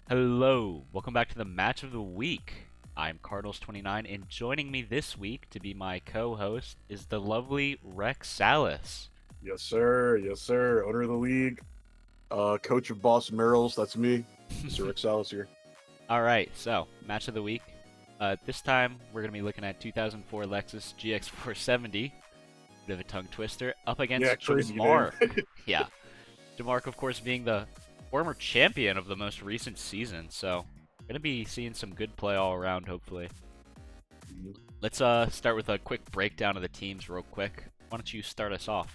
Hello, welcome back to the match of the week. I'm Cardinals29, and joining me this week to be my co-host is the lovely Rexalis. Yes, sir. Yes, sir. Owner of the league, coach of Boston Merrills. That's me, Mr. Rexalis here. All right, so match of the week. This time we're gonna be looking at 2004 Lexus GX470. Bit of a tongue twister up Yeah, against crazy name. Jamaarkques. Yeah, Jamaarkques, of course, being the former champion of the most recent season. So gonna be seeing some good play all around, hopefully. Let's start with a quick breakdown of the teams real quick. Why don't you start us off?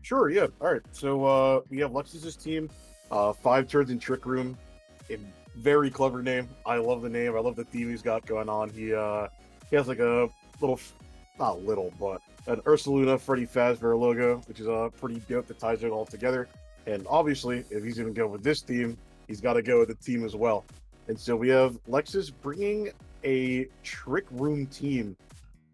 Sure. Yeah. All right. So we have Lexus's team, Five Turns in Trick Room. A very clever name. I love the name. I love the theme he's got going on. He has like a little, not little, but an Ursaluna Freddy Fazbear logo, which is pretty dope that ties it all together. And obviously, if he's going to go with this theme, he's got to go with the team as well. And so we have Lexus bringing a Trick Room team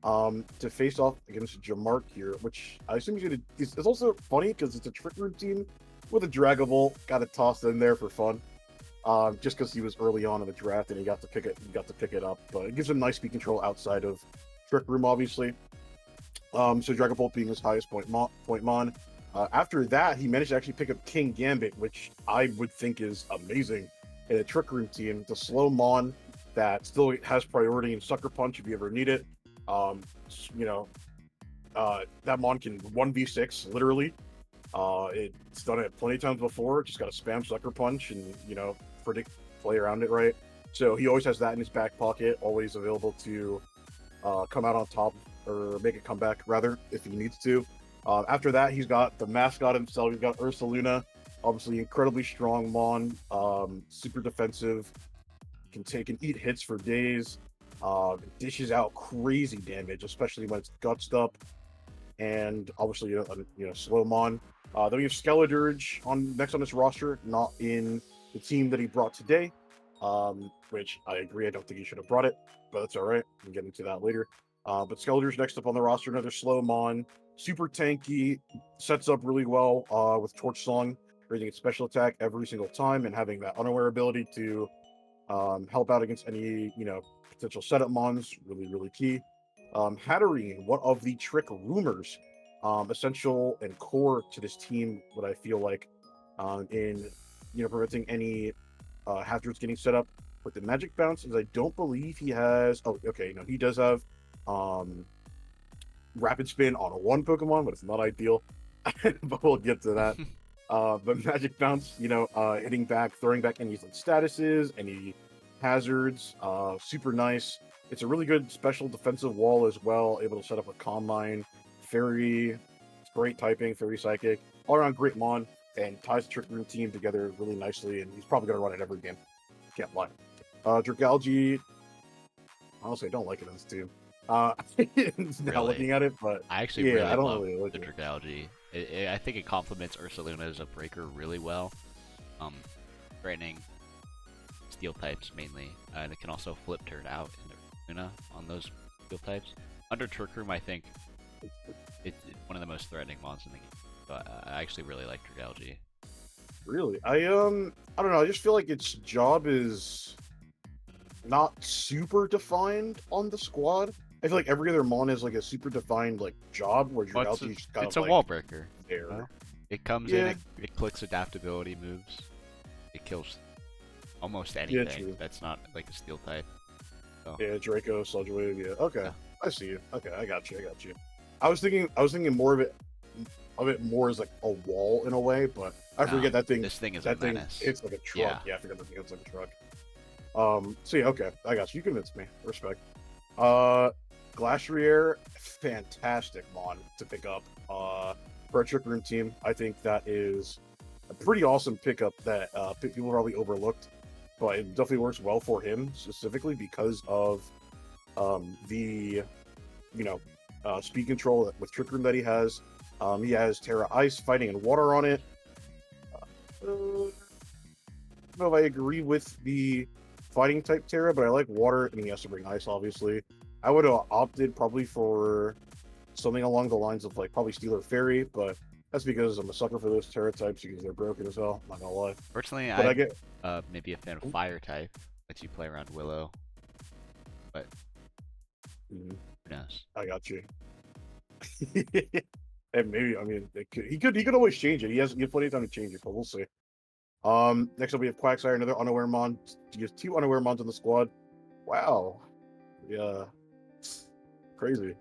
to face off against Jamaarkques here, which I assume he's gonna. It's also funny because it's a Trick Room team with a Dragavolt. Got it tossed in there for fun, just because he was early on in the draft and he got to pick it. He got to pick it up, but it gives him nice speed control outside of Trick Room, obviously. So Dragavolt being his highest point mon. After that, he managed to actually pick up King Gambit, which I would think is amazing in a Trick Room team. The slow mon that still has priority in Sucker Punch if you ever need it. Um, you know, that mon can 1v6 literally. It's done it plenty of times before. Just got to spam Sucker Punch and predict play around it right. So he always has that in his back pocket, always available to come out on top or make a comeback rather if he needs to. After that, he's got the mascot himself. He's got Ursaluna, obviously incredibly strong mon, super defensive, can eat hits for days. Dishes out crazy damage, especially when it's gutsed up, and obviously slow mon. Then we have Skeledirge on next on this roster, not in the team that he brought today, which I agree. I don't think he should have brought it, but that's all right. We'll get into that later. But Skeledirge next up on the roster, another slow mon, super tanky, sets up really well with Torch Song, raising its special attack every single time, and having that unaware ability to help out against any potential setup mons, really key. Hatterene, one of the trick rumors, essential and core to this team. What I feel like in preventing any hazards getting set up with the magic bounce is I don't believe he has. Oh, okay, no, he does have rapid spin on a one Pokemon, but it's not ideal. But we'll get to that. But magic bounce, hitting back, throwing back any like statuses, any hazards, super nice. It's a really good special defensive wall as well, able to set up a Calm Mind, Fairy, great typing, Fairy Psychic, all around great mon, and ties the Trick Room team together really nicely, and he's probably going to run it every game. Can't lie. Dragalge, honestly, I don't like it in this team. Now Really? looking at it, but I actually yeah, really I don't love really like the it. Dragalge. I think it complements Ursaluna as a breaker really well. Um, threatening steel types mainly, and it can also flip turn out in the Ursaluna on those steel types. Under Trick Room, I think it's one of the most threatening mons in the game. So I actually really like Dragalge. Really, I don't know. I just feel like its job is not super defined on the squad. I feel like every other mon is like a super defined like job where Well, Dragalge's just kind it's of a wall like breaker. there. You know? It comes in, Yeah, it clicks adaptability moves. It kills almost yeah, anything true. that's not like a steel type. So, Yeah, Draco, Sludge Wave. Yeah, okay, yeah. I see you. Okay, I got you. I got you. I was thinking more of it more as like a wall in a way, but I No, forget that thing. this thing is a That thing, menace. it's like a truck. Yeah. Yeah, I forgot that thing. It's like a truck. So yeah, okay, I got you. You convinced me. Respect. Glacier, fantastic mon to pick up. For a Trick Room team, I think that is a pretty awesome pickup that people probably overlooked, but it definitely works well for him specifically because of the speed control with Trick Room that he has. He has Terra Ice, Fighting, and Water on it. I don't know if I agree with the Fighting type Terra, but I like Water. I mean, he has to bring Ice, obviously. I would have opted probably for something along the lines of like probably Steel or Fairy, but that's because I'm a sucker for those Terra types because they're broken as hell. I'm not gonna lie. Personally, But I I get. maybe a fan of fire type, lets you play around Willow, but Mhm. who knows? I got you. And maybe, I mean, he could always change it. He has plenty of time to change it, but we'll see. Next up we have Quagsire, another unaware mon. He has 2 unaware mons on the squad. Wow. Yeah. Crazy.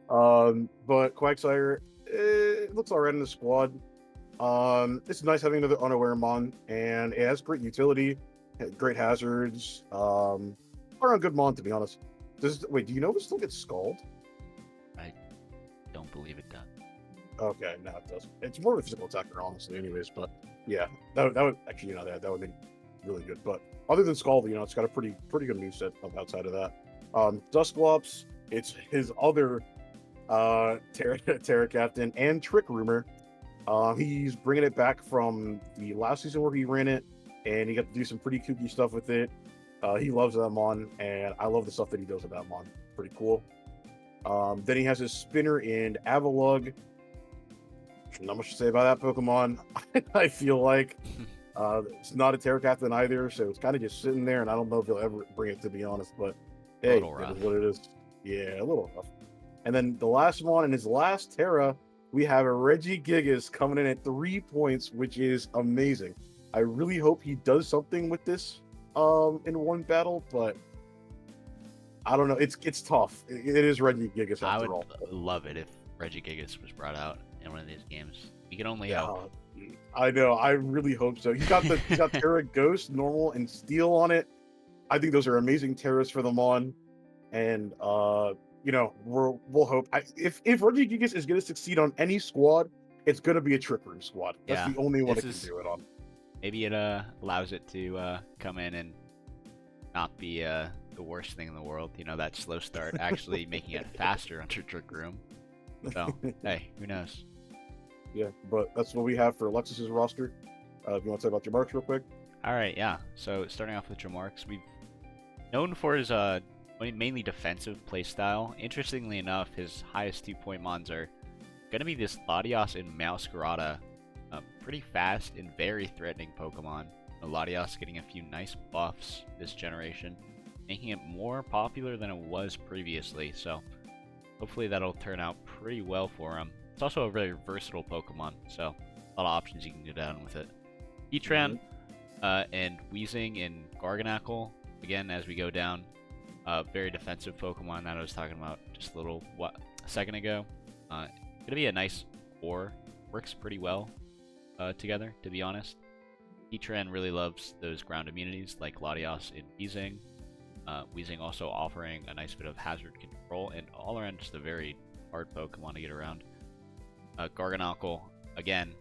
But Quagsire, it looks alright in the squad. It's nice having another unaware mon, and it has great utility, great hazards. All around good mon, to be honest. Wait, do you know if it still gets scald? I don't believe it does. Okay, no, it doesn't. It's more of a physical attacker, honestly, anyways. But yeah, that would actually, that would be really good. But other than Scald, it's got a pretty good moveset outside of that. Dusclops, it's his other Terra Captain and Trick Rumor. He's bringing it back from the last season where he ran it, and he got to do some pretty kooky stuff with it. He loves that mon, and I love the stuff that he does with that mon. Pretty cool. Then he has his Spinner and Avalugg. Not much to say about that Pokemon. I feel like it's not a Terra Captain either, so it's kind of just sitting there, and I don't know if he'll ever bring it, to be honest. But hey, it is what it is. Yeah, a little rough. And then the last one, in his last Terra, we have a Regigigas coming in at 3 points, which is amazing. I really hope he does something with this in one battle, but I don't know. It's tough. It is Regigigas after all. I would love it if Regigigas was brought out in one of these games. We can only hope. I know. I really hope so. He's got Terra Ghost, Normal, and Steel on it. I think those are amazing Terras for them on, and we'll hope. If Regigigas is going to succeed on any squad, it's going to be a Trick Room squad. That's the only one it can do it on. Maybe it allows it to come in and not be the worst thing in the world. That slow start actually making it faster under Trick Room. So hey, who knows? Yeah, but that's what we have for Lexus's roster. If you want to talk about Jamaarkques real quick. All right, yeah. So starting off with Jamaarkques, we've known for his mainly defensive playstyle. Interestingly enough, his highest 2-point mons are going to be this Latios and Meowscarada. Pretty fast and very threatening Pokemon. Latios getting a few nice buffs this generation, making it more popular than it was previously. So hopefully that'll turn out pretty well for him. It's also a very versatile Pokemon, so a lot of options you can go down with it. Heatran and Weezing and Garganacl, again, as we go down. Very defensive Pokemon that I was talking about just a second ago. Gonna be a nice core. Works pretty well together, to be honest. Heatran really loves those ground immunities like Latios and Weezing. Weezing also offering a nice bit of hazard control, and all around just a very hard Pokemon to get around. Garganacl, again,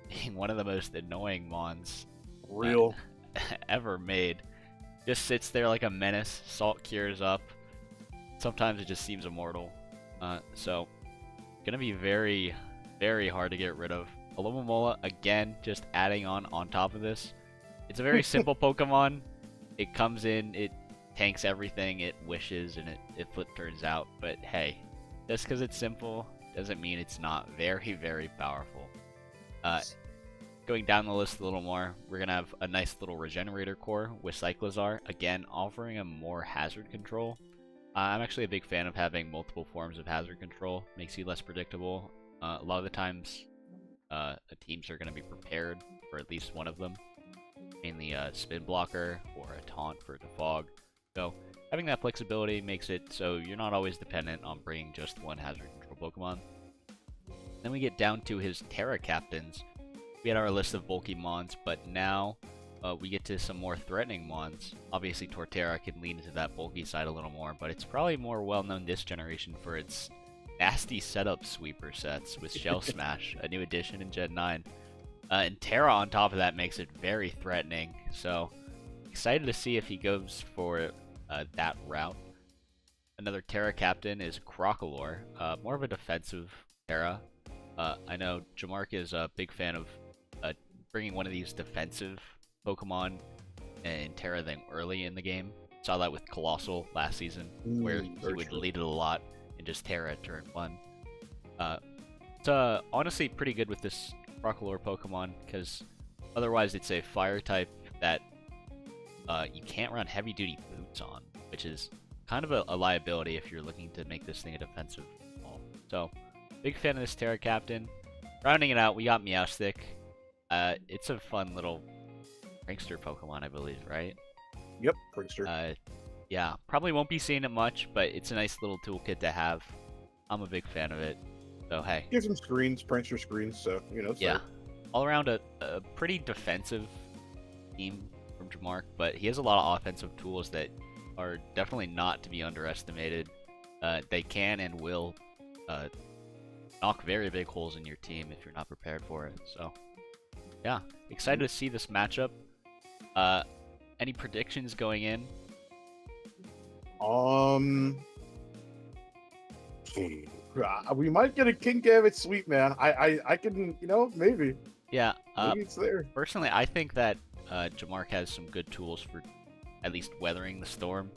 being one of the most annoying mons ever made. Just sits there like a menace. Salt cures up. Sometimes it just seems immortal. So, gonna be very, very hard to get rid of. Alomomola, again, just adding on top of this. It's a very simple Pokemon. It comes in, it tanks everything, it wishes, and it flip turns out. But hey, just because it's simple doesn't mean it's not very, very powerful. Going down the list a little more, we're going to have a nice little Regenerator core with Cyclizar, again, offering a more hazard control. I'm actually a big fan of having multiple forms of hazard control. Makes you less predictable. A lot of the times, the teams are going to be prepared for at least one of them. Mainly a Spin Blocker or a Taunt for Defog. So, having that flexibility makes it so you're not always dependent on bringing just one hazard control Pokemon. Then we get down to his Terra Captains. We had our list of bulky mons, but now we get to some more threatening mons. Obviously, Torterra can lean into that bulky side a little more, but it's probably more well-known this generation for its nasty setup sweeper sets with Shell Smash, a new addition in Gen 9. And Terra on top of that makes it very threatening, so excited to see if he goes for that route. Another Terra Captain is Crocalor, more of a defensive Terra. I know Jamaarkques is a big fan of bringing one of these defensive Pokemon and Terra them early in the game. Saw that with Colossal last season, where he would lead it a lot and just Terra at turn 1. It's honestly pretty good with this Crocalor Pokemon, because Otherwise, it's a fire type that you can't run heavy duty boots on, which is kind of a liability if you're looking to make this thing a defensive ball. So, big fan of this Terra Captain. Rounding it out, we got Meowstic. It's a fun little prankster Pokemon, I believe, right? Yep, prankster. Yeah, probably won't be seeing it much, but it's a nice little toolkit to have. I'm a big fan of it. So, hey. Gives him screens, prankster screens, so, it's Yeah. there. All around a pretty defensive team from Jamaarkques, but he has a lot of offensive tools that are definitely not to be underestimated. They can and will knock very big holes in your team if you're not prepared for it. So, yeah, excited to see this matchup. Any predictions going in? We might get a King Gambit sweep, man. I can, maybe. Yeah, Maybe it's there. personally, I think that Jamaarkques has some good tools for at least weathering the storm.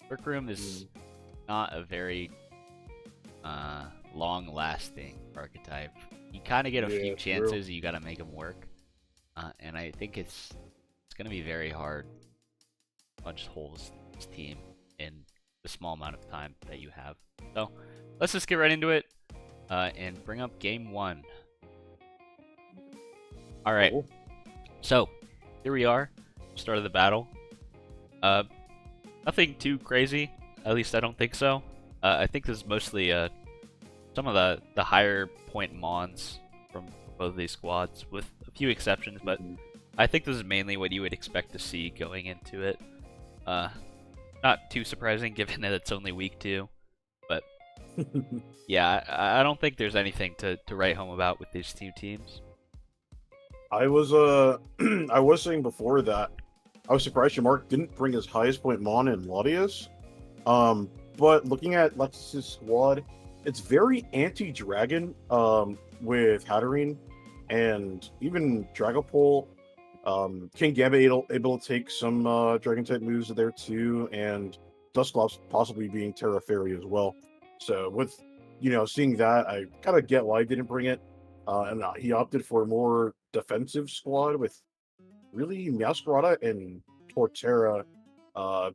Trick Room is not a very long-lasting archetype. You kind of get a few chances, you got to make them work, and I think it's going to be very hard to punch holes in this team in the small amount of time that you have. So let's just get right into it and bring up game 1. All right. Cool. So, here we are, start of the battle. Nothing too crazy, at least I don't think so. I think this is mostly some of the higher point mons from both of these squads, with a few exceptions, but I think this is mainly what you would expect to see going into it. Not too surprising given that it's only week 2, but yeah, I don't think there's anything to write home about with these two teams. I was I was saying before that I was surprised Jamaarkques didn't bring his highest point Mon in Latias. But looking at Lexus' squad, it's very anti-dragon with Hatterene and even Dragapult. King Gambit able to take some dragon type moves there too, and Dusclops possibly being Terra Fairy as well. So with seeing that, I kind of get why he didn't bring it. And he opted for a more defensive squad with really Meowscarada and Torterra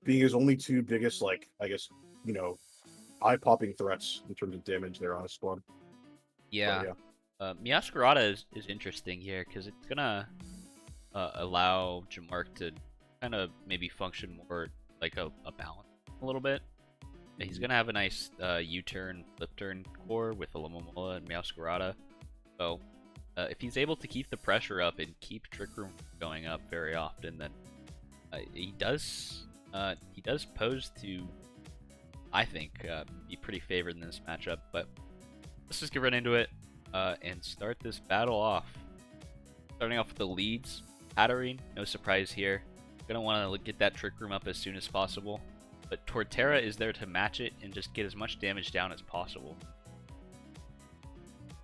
being his only two biggest, eye-popping threats in terms of damage there on his squad. Yeah. Meowscarada is interesting here because it's gonna allow Jamaarkques to kind of maybe function more like a balance a little bit. He's gonna have a nice U-turn, flip turn core with Alomomola and Meowscarada. So if he's able to keep the pressure up and keep Trick Room going up very often, then he does pose to, I think, be pretty favored in this matchup. But let's just get right into it and start this battle off. Starting off with the leads, Hatterene, no surprise here. Gonna want to get that Trick Room up as soon as possible. But Torterra is there to match it and just get as much damage down as possible.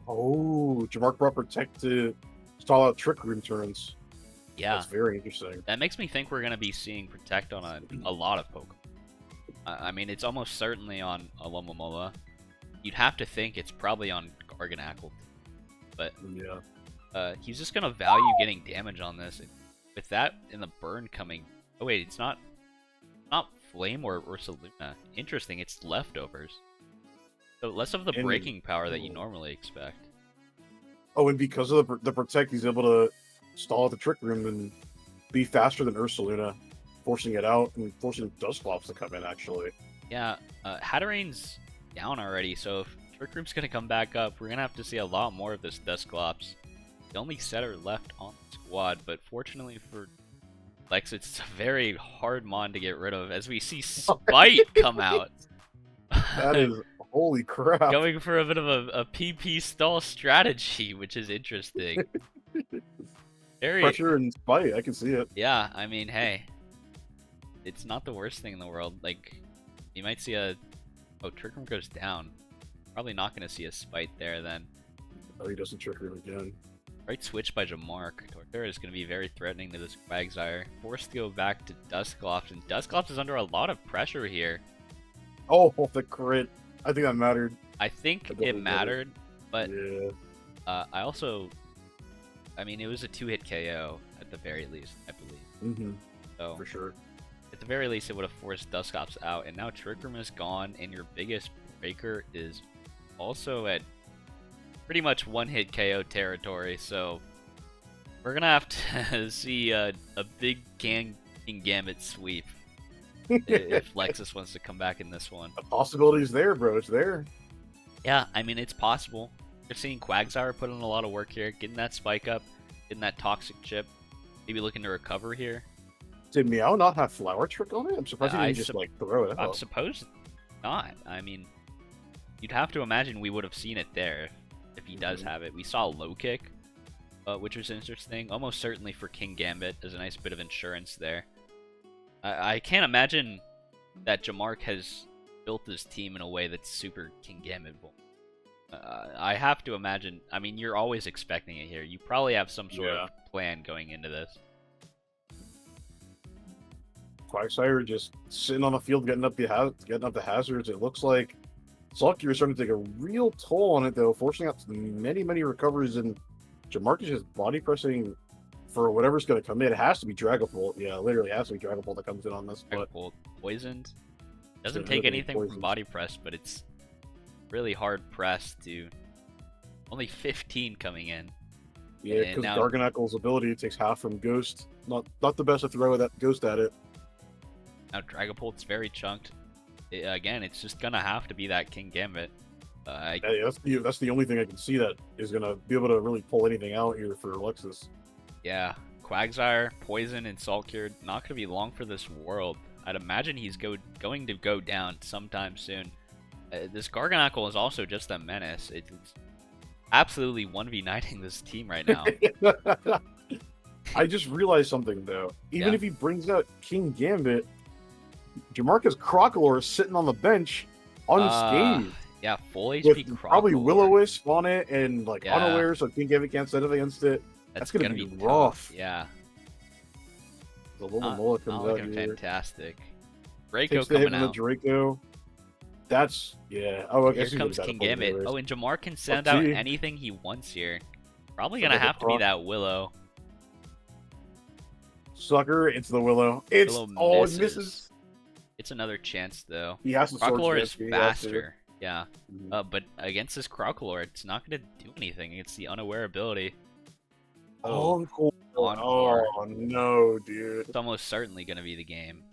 Oh, Jamaarkques brought Protect to stall out Trick Room turns. Yeah. That's very interesting. That makes me think we're going to be seeing Protect on a lot of Pokemon. I mean, it's almost certainly on Alomomola. You'd have to think it's probably on Garganacl. But yeah, he's just going to value getting damage on this. With that and the burn coming... Oh wait, it's not Flame or Ursaluna. Interesting, it's leftovers. So less of the breaking power that you normally expect. Oh, and because of the Protect, he's able to stall out the Trick Room and be faster than Ursaluna, forcing it out and forcing Dusclops to come in, actually. Yeah, Hatterene's down already, so if Trick Room's going to come back up, we're going to have to see a lot more of this Dusclops. The only setter left on the squad, but fortunately for Lex, it's a very hard mon to get rid of, as we see Spite come out. That is... Holy crap. Going for a bit of a PP stall strategy, which is interesting. Very... Pressure and Spite, I can see it. Yeah, I mean, hey. It's not the worst thing in the world. Like, you might see a... Oh, Trick Room goes down. Probably not going to see a Spite there, then. Oh, he doesn't Trick Room again. Right switch by Jamaarkques. Torterra is going to be very threatening to this Quagsire. Forced to go back to Dusclops, and Dusclops is under a lot of pressure here. Oh, the crit. I think that mattered. I think it mattered, but yeah. I I mean, it was a 2-hit KO at the very least, I believe. Mm-hmm. So For sure. at the very least, it would have forced Dusclops out, and now Trick Room is gone, and your biggest breaker is also at pretty much 1-hit KO territory. So we're gonna have to see a big King Gambit sweep if Lexus wants to come back in this one. The possibility's there, bro. It's there. Yeah, I mean, it's possible. You're seeing Quagsire put in a lot of work here, getting that spike up, getting that toxic chip, maybe looking to recover here. Did Meow not have Flower Trick on it? I'm surprised he didn't just like throw it I'm out. supposed not. I mean, you'd have to imagine we would have seen it there if he does have it. We saw a low kick, which was interesting. Almost certainly for King Gambit as a nice bit of insurance there. I can't imagine that Jamaarkques has built this team in a way that's super King Gambit-able. I have to imagine. I mean, you're always expecting it here. You probably have some sort of plan going into this. Quagsire just sitting on the field, getting up the hazards. It looks like Sulky is starting to take a real toll on it, though, forcing out many recoveries. And Jamaarkques is body pressing for whatever's going to come in. It has to be Dragapult. Yeah, literally has to be Dragapult that comes in on this. But Dragapult poisoned. Doesn't take anything from body press, but it's really hard press to only 15 coming in. Yeah, because Garganacle's ability takes half from Ghost. Not the best to throw that Ghost at it. Now Dragapult's very chunked. Again, it's just gonna have to be that King Gambit. That's the only thing I can see that is gonna be able to really pull anything out here for Lexus. Yeah, Quagsire, Poison, and Saltcure not gonna be long for this world. I'd imagine he's going to go down sometime soon. This Garganacle is also just a menace. It's absolutely 1v9ing this team right now. I just realized something, though. Even if he brings out King Gambit, Jamaarkques Crocolore is sitting on the bench unscathed. Yeah, full HP with Crocolore. Probably Will-O-Wisp on it and like unaware, so King Gambit can't set it against it. That's gonna be rough. Tough. Yeah. The Lola comes out looking here. fantastic. Draco Takes the hit coming from out. the Draco. That's Oh, I Here guess comes King Gambit. Oh, and Jamar can send out anything he wants here. Probably gonna have to be that Willow. Sucker, it's the Willow. It misses. It's another chance though. He has to Crocolore is faster. Yeah. But against this Crocolore, it's not gonna do anything. It's the unaware ability. Encore. Oh no, dude. It's almost certainly gonna be the game.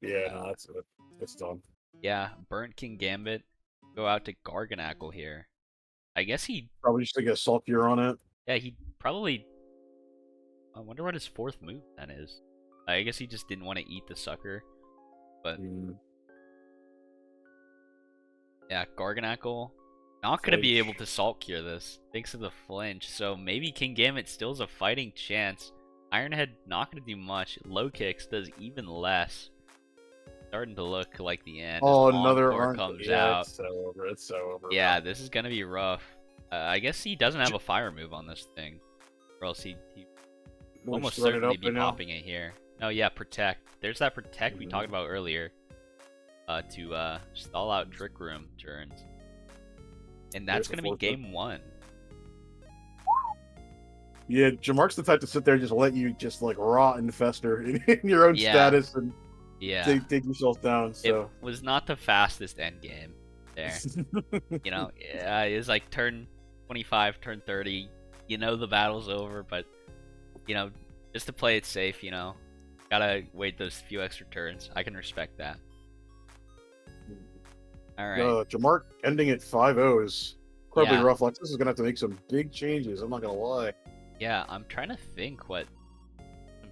Yeah, no, that's it. It's done. Yeah, burnt King Gambit. Go out to Garganacle here. I guess he probably just to get Sulkier on it. Yeah, he probably. I wonder what his fourth move then is. I guess he just didn't want to eat the sucker. But yeah, Garganacle not gonna be able to Salt Cure this thanks to the flinch. So maybe King Gambit still has a fighting chance. Ironhead not gonna do much. Low kicks does even less. Starting to look like the end. Oh, another Encore comes out. It's so over. It's so over. Yeah, this is gonna be rough. I guess he doesn't have a fire move on this thing, or else he almost certainly be popping it here. No, yeah, protect. There's that protect we talked about earlier. To stall out Trick Room turns, and that's gonna be game 1. Yeah, Jamaarkques the type to sit there and just let you just like rot and fester in your own status and take yourself down. So it was not the fastest end game there. You know, it's like turn 25, turn 30. You know the battle's over, but you know, just to play it safe, you know, gotta wait those few extra turns. I can respect that. All right. Jamaarkques ending at 5-0 is incredibly rough. Lexus is gonna have to make some big changes. I'm not gonna lie. Yeah, I'm trying to think what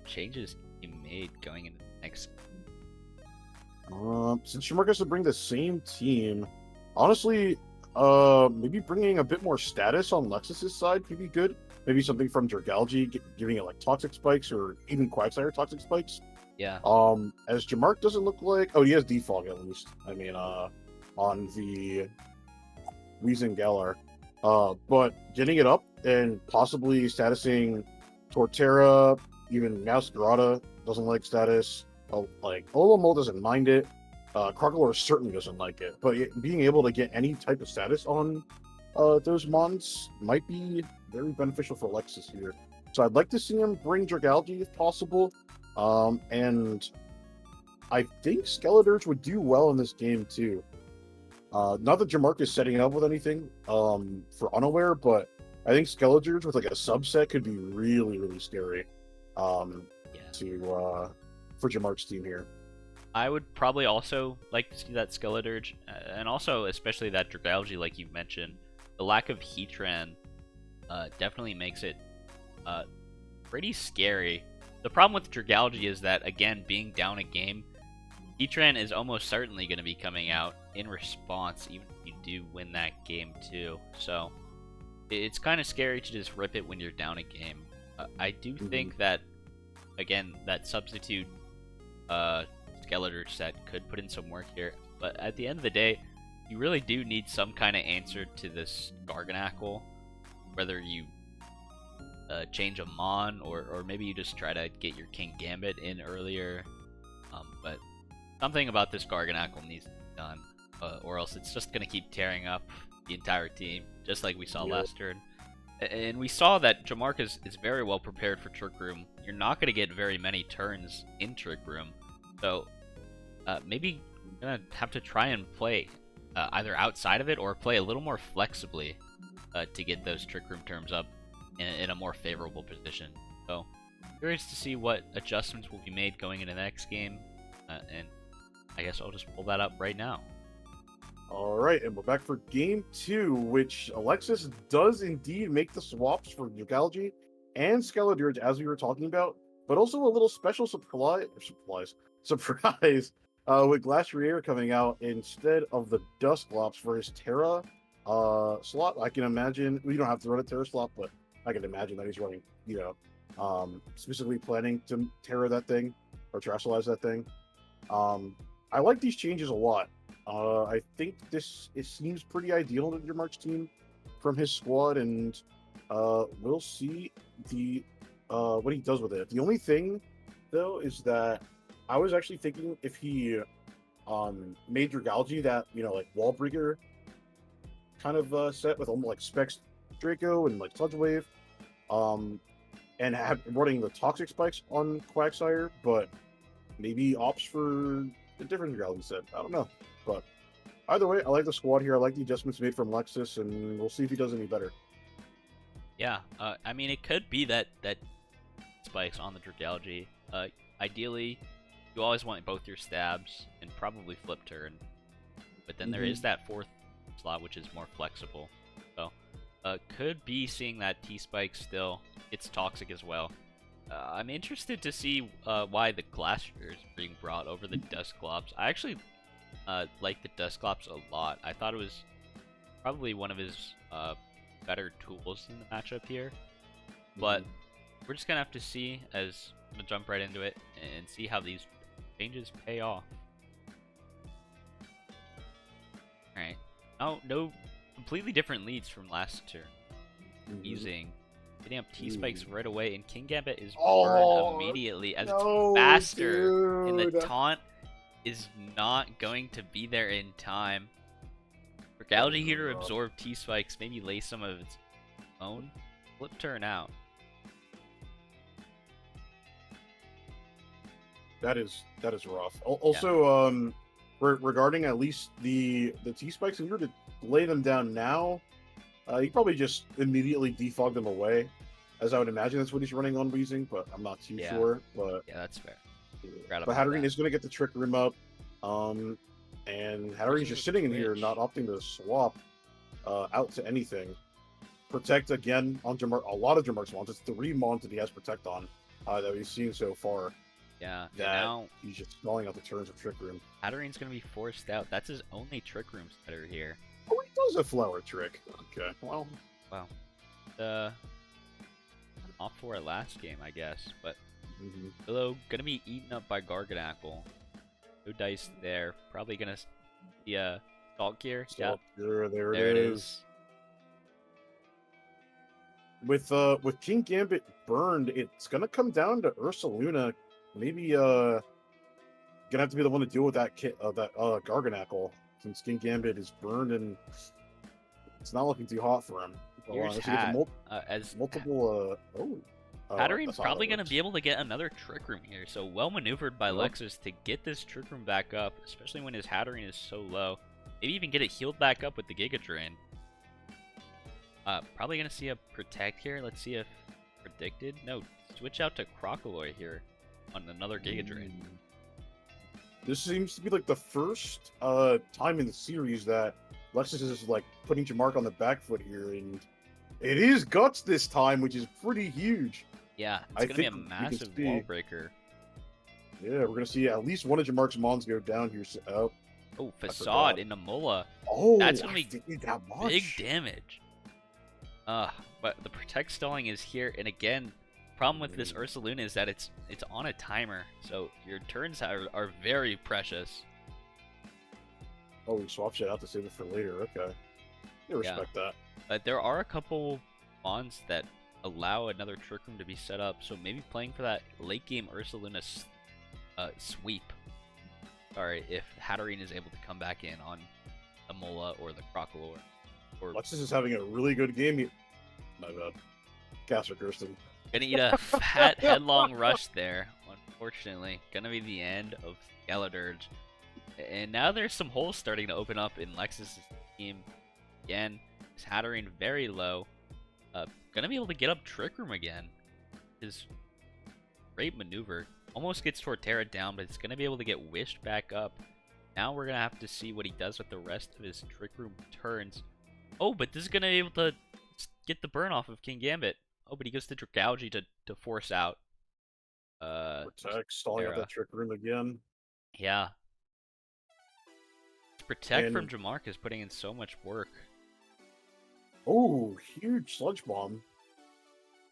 changes he made going into the next. Since Jamaarkques to bring the same team, honestly, maybe bringing a bit more status on Lexus's side could be good. Maybe something from Dragalge, giving it like toxic spikes or even Quagsire toxic spikes. Yeah. As Jamaarkques doesn't look like. Oh, he has defog at least. I mean, on the Weezing Galar. But getting it up and possibly statusing Torterra, even Masquerada doesn't like status. Like Olamo doesn't mind it. Crocolore certainly doesn't like it. But being able to get any type of status on those mons might be very beneficial for Lexus here. So I'd like to see him bring Dragalge if possible. And I think Skeledirge would do well in this game too. Not that Jamaarkques is setting up with anything for Unaware, but I think Skeledirge with like a subset could be really, really scary for Jamaarkques' team here. I would probably also like to see that Skeledirge, and also especially that Dragalge, like you mentioned. The lack of Heatran definitely makes it pretty scary. The problem with Dragalge is that, again, being down a game, Heatran is almost certainly going to be coming out in response, even if you do win that game too. So it's kind of scary to just rip it when you're down a game. I do think that, again, that substitute Skeledirge set could put in some work here, but at the end of the day, you really do need some kind of answer to this Garganacl, whether you change a Mon, or maybe you just try to get your King Gambit in earlier. But something about this Garganacl needs to be done, or else it's just going to keep tearing up the entire team, just like we saw last turn. And we saw that Jamaarkques is very well prepared for Trick Room. You're not going to get very many turns in Trick Room, so maybe you're going to have to try and play either outside of it or play a little more flexibly to get those Trick Room turns up in a more favorable position. So, curious to see what adjustments will be made going into the next game, and I guess I'll just pull that up right now. All right, and we're back for game 2, which Alexis does indeed make the swaps for Dragalge and Skeledirge, as we were talking about, but also a little special surprise with Glacier coming out instead of the Dusclops for his Terra slot. I can imagine, we don't have to run a Terra slot, but I can imagine that he's running, specifically planning to Terra that thing or Terrestrialize that thing. I like these changes a lot. I think it seems pretty ideal to Jamaarkques' team from his squad, and we'll see what he does with it. The only thing, though, is that I was actually thinking if he made Dragalge that, like Wall Breaker kind of set with almost like Specs Draco and like Sludge Wave, and running the Toxic Spikes on Quagsire, but maybe opts for a different Dragalge set. I don't know. But either way, I like the squad here. I like the adjustments made from Lexus, and we'll see if he does any better. Yeah, I mean, it could be that spikes on the Dragalge. Ideally, you always want both your stabs and probably flip turn, but then there is that fourth slot which is more flexible. So, could be seeing that T-Spike still. It's toxic as well. I'm interested to see why the Glacier is being brought over the Dusclops. I actually like the Dusclops a lot. I thought it was probably one of his better tools in the matchup here. But we're just going to have to see, as I'm going to jump right into it and see how these changes pay off. Alright. No completely different leads from last turn. Getting up T-Spikes right away, and King Gambit is burned immediately as it's faster, and the taunt is not going to be there in time. Dragalge here to absorb T-Spikes, maybe lay some of its own. Flip turn out. That is rough. Also, regarding at least the T-Spikes, if you were to lay them down now, you probably just immediately defog them away, as I would imagine that's what he's running on Weezing, but I'm not too sure. But yeah, that's fair. But Hatterene is going to get the Trick Room up, and Hatterene's just sitting in here, not opting to swap out to anything. Protect again on Jamaarkques. A lot of Jamaarkques Mons. It's 3 Mons that he has Protect on that we've seen so far. Yeah, now he's just stalling out the turns of Trick Room. Hatterene's going to be forced out. That's his only Trick Room setter here. Oh, he does a Flower Trick. Okay, well. Wow. Off for our last game, I guess. But Willow going to be eaten up by Garganacl. No dice there. Probably going to see a Salt Gear. Salt Gear, there it is. With King Gambit burned, it's going to come down to Ursaluna. Maybe gonna have to be the one to deal with that Garganacl, since King Gambit is burned and it's not looking too hot for him. Here's Multiple Hatterin's how probably that going to works. be able to get another Trick Room here, so well maneuvered by Yep. Lexus to get this Trick Room back up, especially when his Hatterin is so low. Maybe even get it healed back up with the Giga Drain. Probably going to see a Protect here. Let's see if Predicted. No, switch out to Crocoloy here on another Giga Drain. This seems to be like the first time in the series that Lexus is like putting Jamaarkques on the back foot here, and it is Guts this time, which is pretty huge. Yeah, I it's going to be a think we can massive see- wall breaker. Yeah, we're gonna see at least one of Jamaarkques' Mons go down here. Oh, Oh, forgot. Facade into Mola. oh, That's gonna I be didn't need that much. Big damage. But the Protect stalling is here, and again, problem with this Ursaluna is that it's on a timer, so your turns are very precious. Oh, we swapped shit out to save it for later. Okay, I respect that. But there are a couple Mons that allow another Trick Room to be set up, so maybe playing for that late game Ursaluna sweep. Sorry, if Hatterene is able to come back in on the Mola or the Crocolour. Or Lexus is having a really good game. My bad. Caster Kirsten. gonna eat a fat headlong rush there, unfortunately. Gonna be the end of Skeledirge. And now there's some holes starting to open up in Lexus' team. Again, his Hatterene very low. Gonna be able to get up Trick Room again. His great maneuver. Almost gets Torterra down, but it's gonna be able to get wished back up. Now we're gonna have to see what he does with the rest of his Trick Room turns. Oh, but this is gonna be able to get the burn off of King Gambit. Oh, but he goes to Dragalge to force out. Protect, stalling out Terra. that Trick Room again. Yeah. Protect from And- Jamaarkques is putting in so much work. Oh, huge sludge bomb.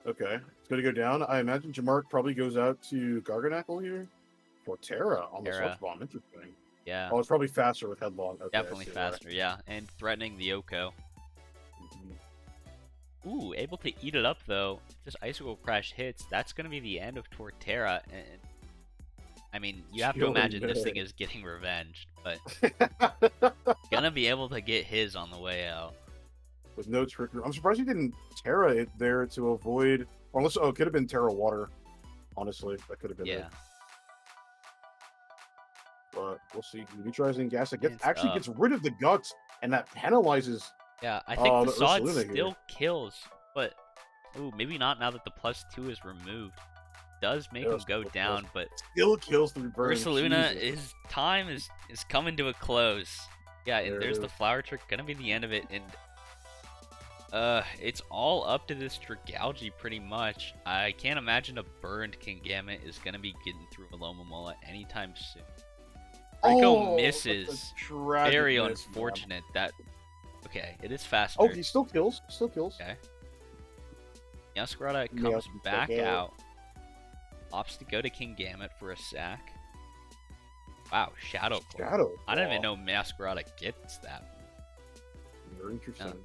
Okay, it's gonna go down. I imagine Jamaarkques probably goes out to Garganackle here. Torterra on the Terra. sludge bomb. Interesting. Yeah, Oh, it's probably faster with headlong. Okay, I definitely see why. faster. Yeah, and threatening the Oko. Mhm. Ooh, able to eat it up though. If this Icicle Crash hits, that's gonna be the end of Torterra. And I mean, you have to Killing imagine this it. thing is getting revenged, but gonna be able to get his on the way out. With no Trick Room. I'm surprised he didn't Terra it there to avoid. Or unless, oh, it could have been Terra Water. Honestly, that could have been Yeah. it. But we'll see. He tries and gas. It It's actually up. gets rid of the guts, and that penalizes. Yeah, I think the Facade Ursaluna here. still kills, but ooh, maybe not now that the +2 is removed. Does make him Yes, go of down, course. but Still kills through burn. Ursaluna, Jesus. his time is coming to a close. Yeah, and There it there's the is. flower trick, gonna be the end of it, and it's all up to this Dragalge pretty much. I can't imagine a burned Kingambit is gonna be getting through Alomomola anytime soon. Rico that's a misses. tragic Very miss, man. unfortunate that. Okay, it is faster. Oh, he still kills. Still kills. Okay. Meowscarada Yeah, comes he's back back out. Opts to go to Kingambit for a sack. Wow, Shadow Claw. Shadow. I didn't even Claw. know Meowscarada gets that. Very interesting.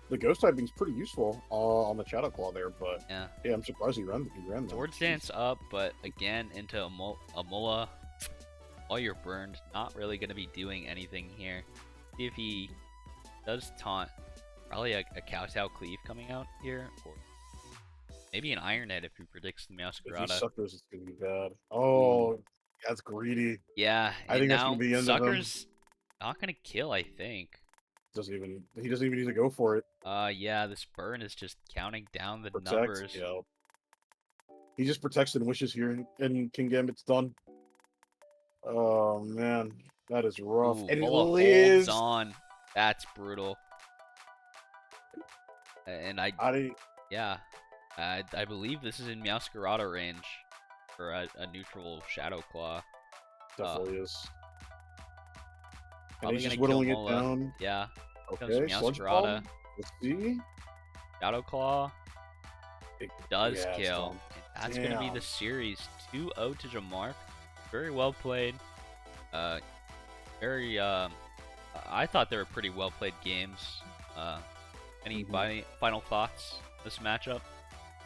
The ghost typing's pretty useful on the Shadow Claw there, but Yeah. yeah, I'm surprised he ran that. Swords Dance up, but again into a Mola. While you're burned, not really going to be doing anything here. See if he does taunt. Probably a Kowtow Cleave coming out here, or maybe an Iron Head if he predicts the If he Meowscarada. suckers, it's gonna be bad. Oh, that's greedy. Yeah, I and think that's now gonna be the end of him. Sucker's not going to kill, I think. He doesn't even need to go for it. Yeah, this burn is just counting down the Protect. numbers. Yeah. He just protects and wishes here, and King Gambit's done. Oh man, that is rough. Ooh, And he Mola lives. holds on. That's brutal. And yeah, I believe this is in Meowscarada range for a neutral Shadow Claw. Definitely is. And Probably he's just gonna kill whittling it Mola. down. Yeah, comes Okay, Sludge Meowscarada. Bomb. Let's see. Shadow Claw It does yeah, it's kill. done. And that's going to be Damn. the series. 2-0 to Jamaarkques. Very well played. I thought they were pretty well played games. Any final thoughts on this matchup?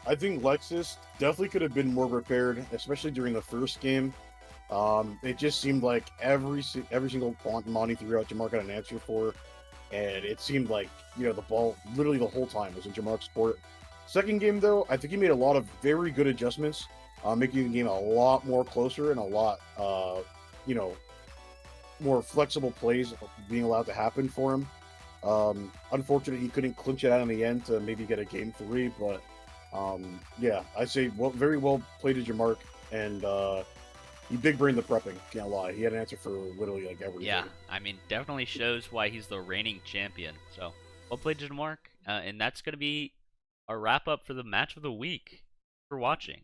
I think Lexus definitely could have been more prepared, especially during the first game. It just seemed like every single Monty threw out, Jamaarkques got an answer for, and it seemed like the ball literally the whole time was in Jamaarkques' court. Second game, though, I think he made a lot of very good adjustments, making the game a lot more closer and a lot, you know, more flexible plays being allowed to happen for him. Unfortunately, he couldn't clinch it out in the end to maybe get a game 3, but yeah, I say very well played to Jamark, and he big brained the prepping. Can't lie, he had an answer for literally like everything. Yeah, I mean, definitely shows why he's the reigning champion. So, well played, Jamaark. And that's going to be our wrap up for the match of the week for watching.